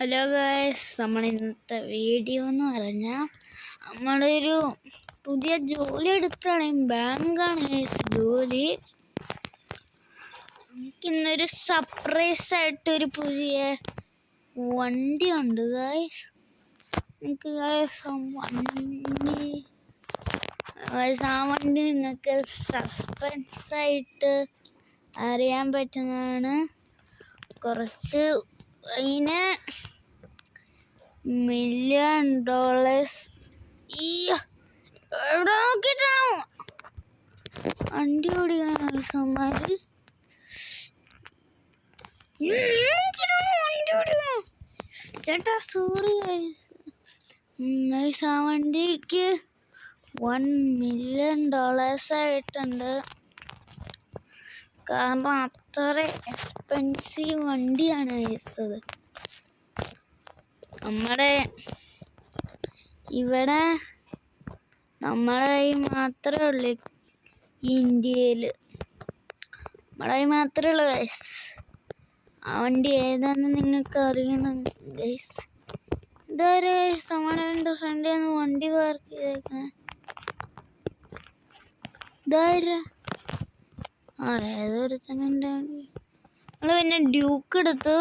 Hello guys, നമ്മൾ ഇന്നത്തെ video എന്ന് പറഞ്ഞാൽ നമ്മളൊരു പുതിയ ജോലി എടുത്താണ്. ബാങ്കാണ് ഗൈസ് ജോലി. നമുക്കിന്നൊരു സർപ്രൈസ് ആയിട്ടൊരു പുതിയ വണ്ടി ഉണ്ട് ഗൈസ്. നിങ്ങൾക്ക് ആ വണ്ടി നിങ്ങൾക്ക് സസ്പെൻസ് ആയിട്ട് അറിയാൻ പറ്റുന്നതാണ്. കുറച്ച് അതിന് $1 million ഈ എവിടെ നോക്കിയിട്ടാണോ വണ്ടി ഓടിക്കണ വണ്ടി ചേട്ടാ, സോറി ഗൈസ്. ആ വണ്ടിക്ക് $1 million ആയിട്ടുണ്ട്. കാരണം അത്ര എക്സ്പെൻസീവ് വണ്ടിയാണ് ഗൈസ് അത്. ഇവിടെ നമ്മളെ കയ്യിൽ മാത്രമേ ഉള്ളൂ, ഇന്ത്യയിൽ നമ്മളെ കയ്യിൽ മാത്രമേ ഉള്ളൂ ഗൈസ്. ആ വണ്ടി ഏതാണെന്ന് നിങ്ങൾക്ക് അറിയണം ഗൈസ്. ഇതൊരു നമ്മുടെ ഫ്രണ്ടിൽ നിന്ന് വണ്ടി പാർക്ക് ചെയ്തേക്കണേ. ഇതാര് ഏതൊരു ചെന്നുണ്ട്. നമ്മൾ പിന്നെ ഡ്യൂക്ക് എടുത്തു.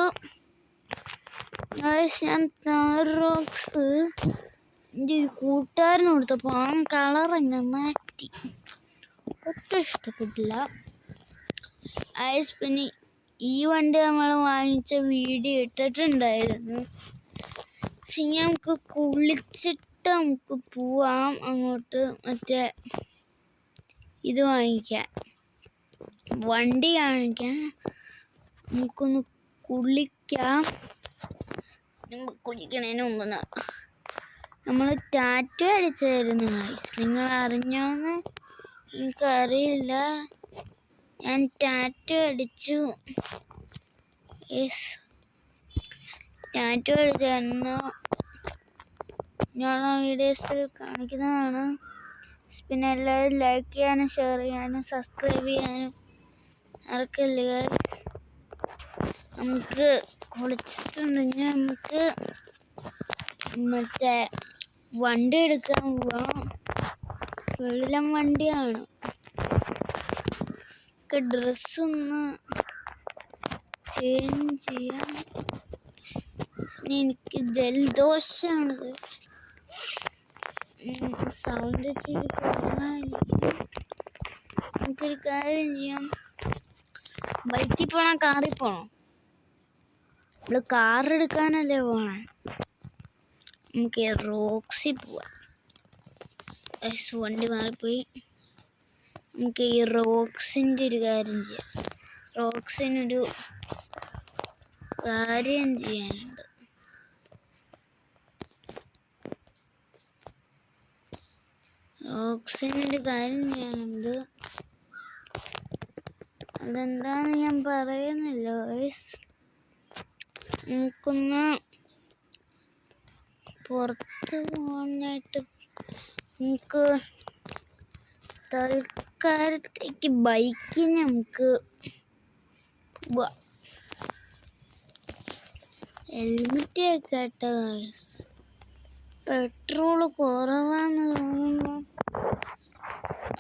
ഞാൻ റോക്സ് എൻ്റെ ഒരു കൂട്ടുകാരന് കൊടുത്തപ്പോൾ ആ കളർ തന്നെ മാറ്റി. ഒട്ടും ഇഷ്ടപ്പെട്ടില്ല. പിന്നെ ഈ വണ്ടി നമ്മൾ വാങ്ങിച്ച വീഡിയോ ഇട്ടിട്ടുണ്ടായിരുന്നു. നമുക്ക് കുളിച്ചിട്ട് നമുക്ക് പോവാം അങ്ങോട്ട്. മറ്റേ ഇത് വാങ്ങിക്കാൻ, വണ്ടി കാണിക്കാൻ. നമുക്കൊന്ന് കുളിക്കാം. കുളിക്കണതിന് മുമ്പ് നമ്മൾ ടാറ്റു അടിച്ചായിരുന്നു ഗൈസ്. നിങ്ങൾ അറിഞ്ഞോന്ന് എനിക്കറിയില്ല. ഞാൻ ടാറ്റു അടിച്ചു. ടാറ്റു അടിച്ചായിരുന്നു. ഞാൻ വീഡിയോസിൽ കാണിക്കുന്നതാണ്. പിന്നെ എല്ലാവരും ലൈക്ക് ചെയ്യാനും ഷെയർ ചെയ്യാനും സബ്സ്ക്രൈബ് ചെയ്യാനും മറക്കല്ലേ ഗൈസ്. നമുക്ക് കുളിച്ചിട്ടുണ്ടെങ്കിൽ നമുക്ക് മറ്റേ വണ്ടി എടുക്കാൻ പോവാം. വെള്ളം വണ്ടിയാണ്. ഡ്രസ്സൊന്ന് ചേഞ്ച് ചെയ്യാം. എനിക്ക് ജലദോഷമാണ്. സൗണ്ട് ഇച്ചിരി കുറവായിരിക്കും. നമുക്കൊരു കാര്യം ചെയ്യാം. ബൈക്കിൽ പോണോ കാറിൽ പോണോ? നമ്മള് കാർ എടുക്കാനല്ലേ പോണേ. നമുക്ക് റോക്സിൽ പോവാം. വണ്ടി മാറിപ്പോയി. നമുക്ക് ഈ റോക്സിൻ്റെ ഒരു കാര്യം ചെയ്യാം. റോക്സിനൊരു കാര്യം ചെയ്യാനുണ്ട്. അതെന്താന്ന് ഞാൻ പറയുന്നില്ല ഗൈസ്. നമുക്കൊന്ന് പുറത്ത് പോകാനായിട്ട് നമുക്ക് തൽക്കാലത്തേക്ക് ബൈക്കിന് നമുക്ക് പോവാം. ഹെൽമെറ്റ് കേട്ടോ ഗൈസ്. പെട്രോള് കുറവാന്ന് തോന്നുന്നു.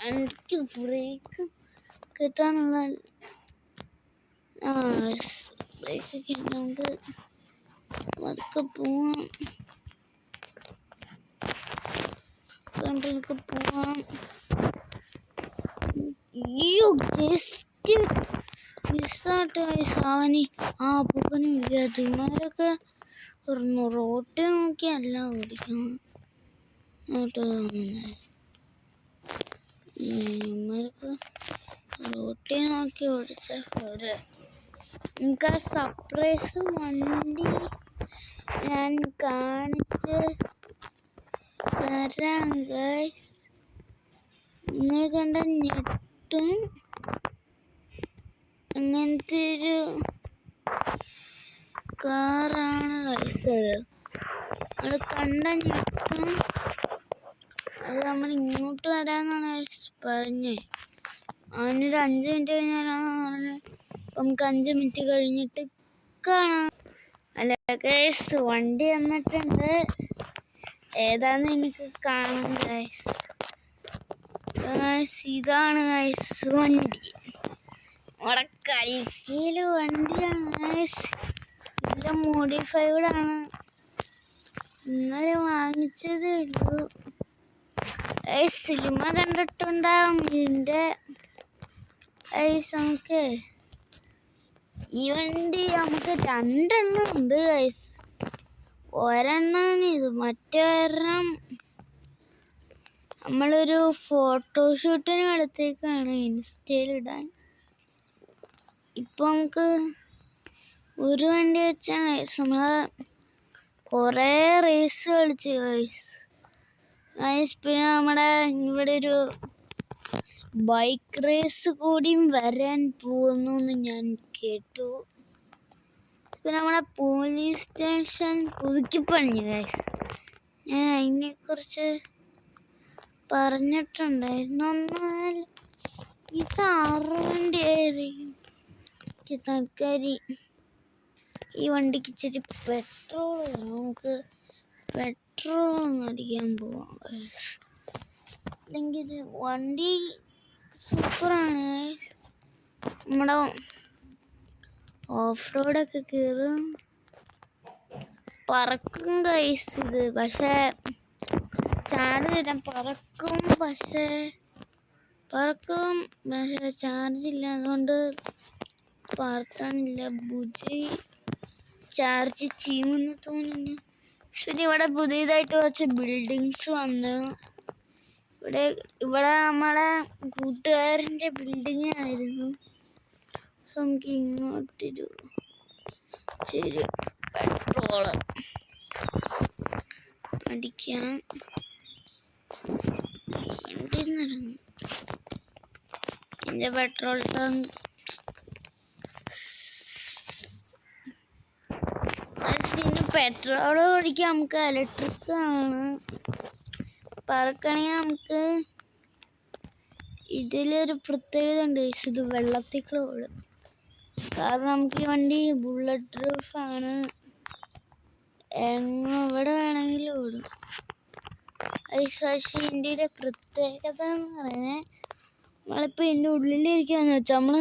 എനിക്ക് ബ്രേക്ക് കിട്ടാനുള്ള ബ്രേക്ക് നമുക്ക് അതൊക്കെ പോവാം. കണ്ടിട്ട് പോവാം. ജസ്റ്റ് മിസ്സായിട്ട് സാവനി പൂപ്പനെ വിളിക്കാത്തമാരൊക്കെ റോട്ടിൽ നോക്കിയല്ല ഓടിക്കണം കേട്ടോ. ഇവന്മാർക്ക് റോട്ടിൽ നോക്കി ഓടിച്ചാൽ പോരെ. നമുക്ക് ആ സർപ്രൈസ് വണ്ടി ഞാൻ കാണിച്ച് തരാം ഗൈസ്. നിങ്ങൾ കണ്ട ഞെട്ടും. അങ്ങനത്തെ ഒരു കാറാണ് ഗൈസ്. നമ്മൾ കണ്ട ഞെട്ടും. അത് നമ്മൾ ഇങ്ങോട്ട് വരാമെന്നാണ് പറഞ്ഞേ. അവനൊരു 5 മിനിറ്റ് കഴിഞ്ഞ് വരാമെന്ന് പറഞ്ഞു. നമുക്ക് 5 മിനിറ്റ് കഴിഞ്ഞിട്ട് കാണാം. അല്ല ഗൈസ്, വണ്ടി വന്നിട്ടുണ്ട്. ഏതാന്ന് എനിക്ക് കാണാം ഗൈസ്. ഇതാണ് ഗൈസ് വണ്ടി. നമ്മുടെ കരിക്കയില് വണ്ടിയാണ് ഗൈസ്. എല്ലാം മോഡിഫൈഡ് ആണ്. ഇന്നലെ വാങ്ങിച്ചതേ ഉള്ളൂ. സിനിമ കണ്ടിട്ടുണ്ടാവും ഇതിൻ്റെ. നമുക്ക് ഈ വണ്ടി നമുക്ക് 2 എണ്ണം ഉണ്ട് ഗൈസ്. ഒരെണ്ണമാണ് ഇത്, മറ്റൊരെണ്ണം നമ്മളൊരു ഫോട്ടോഷൂട്ടിന് അടുത്തേക്കാണ് ഇൻസ്റ്റയിലിടാൻ. ഇപ്പം നമുക്ക് ഒരു വണ്ടി വെച്ചാണ് ഗൈസ് നമ്മള് കുറേ റേസ് കളിച്ചു ഗൈസ്. പിന്നെ നമ്മുടെ ഇവിടെ ഒരു ബൈക്ക് റേസ് കൂടിയും വരാൻ പോകുന്നു എന്ന് ഞാൻ കേട്ടു. പിന്നെ നമ്മുടെ പോലീസ് സ്റ്റേഷൻ പുതുക്കിപ്പണിഞ്ഞു ഗൈസ്. ഞാൻ അതിനെക്കുറിച്ച് പറഞ്ഞിട്ടുണ്ടായിരുന്നു. എന്നാൽ ഇത് 6 വണ്ടി ആയിരിക്കും തൽക്കാരി. ഈ വണ്ടിക്ക് ഇച്ചിരി പെട്രോൾ, നമുക്ക് പെട്രോൾ ഒന്ന് അടിക്കാൻ പോവാം. അല്ലെങ്കിൽ വണ്ടി സൂപ്പറാണ്. നമ്മുടെ ഓഫ് റോഡൊക്കെ കയറും, പറക്കും ഗൈസ് ഇത്. പക്ഷേ ചാർജ് തരാൻ പറക്കും, പക്ഷേ ചാർജ് ഇല്ല. അതുകൊണ്ട് പറത്താനില്ല. ബുജി ചാർജ് ചെയ്യുമെന്ന് തോന്നുന്നു. പിന്നെ ഇവിടെ പുതിയതായിട്ട് കുറച്ച് ബിൽഡിങ്സ് വന്നു. ഇവിടെ നമ്മുടെ കൂട്ടുകാരൻ്റെ ബിൽഡിങ് ആയിരുന്നു. നമുക്ക് ഇങ്ങോട്ടൊരു ശരി പെട്രോള് അടിക്കാം. വണ്ടി നിറങ്ങും. എൻ്റെ പെട്രോൾ ടാങ്ക് പെട്രോൾ ഒഴിക്കാൻ നമുക്ക് ഇലക്ട്രിക് ആണ്. പറക്കണമെങ്കിൽ നമുക്ക് ഇതിലൊരു പ്രത്യേകത ഉണ്ട്. ഇത് വെള്ളത്തിൽ ഓടും. കാരണം നമുക്ക് ഈ വണ്ടി ബുള്ളറ്റ് പ്രൂഫ് ആണ്. എവിടെ വേണമെങ്കിലും ഓടും. പക്ഷേ ഇതിൻ്റെ ഒരു പ്രത്യേകത എന്ന് പറഞ്ഞാൽ നമ്മളിപ്പോൾ ഇതിൻ്റെ ഉള്ളിലിരിക്കാന്ന് വെച്ചാൽ നമ്മൾ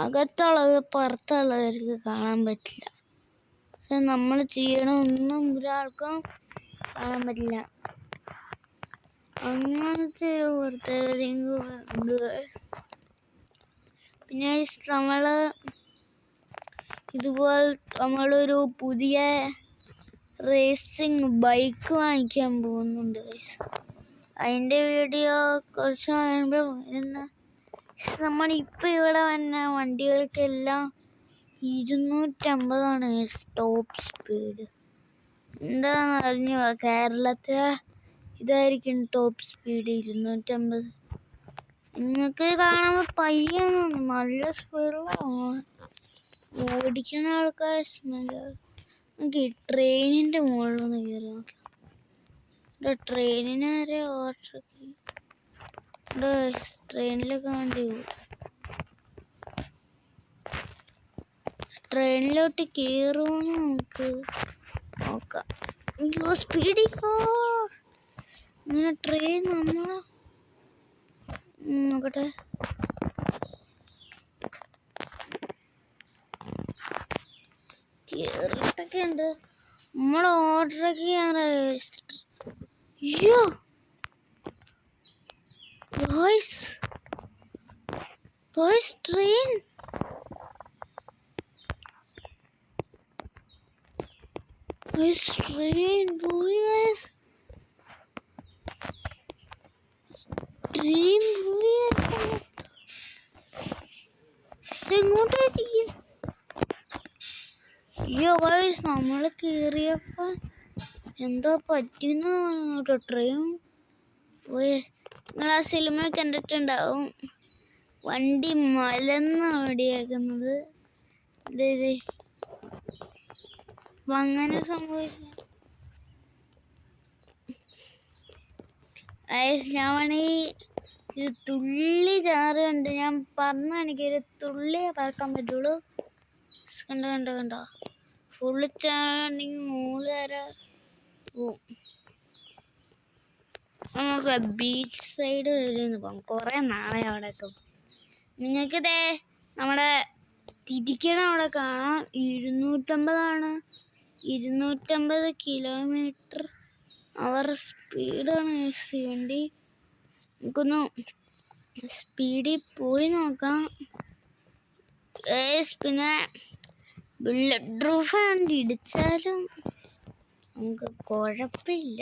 അകത്തുള്ളത് പുറത്തുള്ളവർക്ക് കാണാൻ പറ്റില്ല. പക്ഷെ നമ്മൾ ചെയ്യണമൊന്നും ഒരാൾക്കും കാണാൻ പറ്റില്ല. അങ്ങനത്തെ ഒരു പ്രത്യേകതയും കൂടെ ഉണ്ട്. പിന്നെ നമ്മളൊരു പുതിയ റേസിംഗ് ബൈക്ക് വാങ്ങിക്കാൻ പോകുന്നുണ്ട്. അതിൻ്റെ വീഡിയോ കുറച്ച് കഴിയുമ്പോൾ വരുന്ന. നമ്മളിപ്പോൾ ഇവിടെ വന്ന വണ്ടികൾക്കെല്ലാം 250 ടോപ്പ് സ്പീഡ്. എന്താണെന്ന് അറിഞ്ഞു, കേരളത്തിലെ ഇതായിരിക്കും ടോപ്പ് സ്പീഡ് 250. നിങ്ങൾക്ക് കാണുമ്പോൾ പയ്യാണ്, നല്ല സ്പീഡിലാണ് ഓടിക്കുന്ന ആൾക്കാർ. നമുക്ക് ട്രെയിനിൻ്റെ മുകളിലൊന്ന് കയറി നോക്കാം. ട്രെയിനിനാരെ ഓർഡർ ട്രെയിനിലൊക്കെ വണ്ടി പോകും. ട്രെയിനിലോട്ട് കയറുമെന്ന് നമുക്ക് നോക്കാം. അയ്യോ സ്പീഡിക്കോ ഇങ്ങനെ ട്രെയിൻ നമ്മളെ നോക്കട്ടെ. കയറിയിട്ടൊക്കെ ഉണ്ട്. നമ്മൾ ഓർഡറൊക്കെ ചെയ്യാറ്. അയ്യോ ട്രെയിൻ ട്രെയിൻ പോയി ഗൈസ്. ട്രെയിൻ പോയി എങ്ങോട്ടായിരിക്കും? അയ്യോ ഗൈസ്, നമ്മൾ കയറിയപ്പോൾ എന്തോ പറ്റിയെന്ന് തോന്നുന്നു. ട്രെയിൻ പോയി. നിങ്ങൾ ആ സിനിമ കണ്ടിട്ടുണ്ടാവും, വണ്ടി മലന്ന് ഓടിയേക്കുന്നത്. അങ്ങനെ സംഭവിച്ചു. ഞാനാണെങ്കിൽ ഒരു തുള്ളി ചാറ് കണ്ട്. ഞാൻ പറഞ്ഞ എനിക്കൊരു തുള്ളിയെ പറക്കാൻ പറ്റുള്ളൂ. കണ്ടോ പൊള്ളിച്ചാണെങ്കിൽ 3 വരെ പോവും. നമുക്ക് ബീച്ച് സൈഡ് വരെ പോകാം. കുറേ നാളെ അവിടെ എത്തും. നിങ്ങൾക്ക് നമ്മുടെ തിരിക്കണ അവിടെ കാണാം. 250 km/h സ്പീഡാണ് വണ്ടി. നമുക്കൊന്ന് സ്പീഡിൽ പോയി നോക്കാം. പിന്നെ ബുള്ളറ്റ് പ്രൂഫ് വണ്ടി ഇടിച്ചാലും നമുക്ക് കുഴപ്പമില്ല.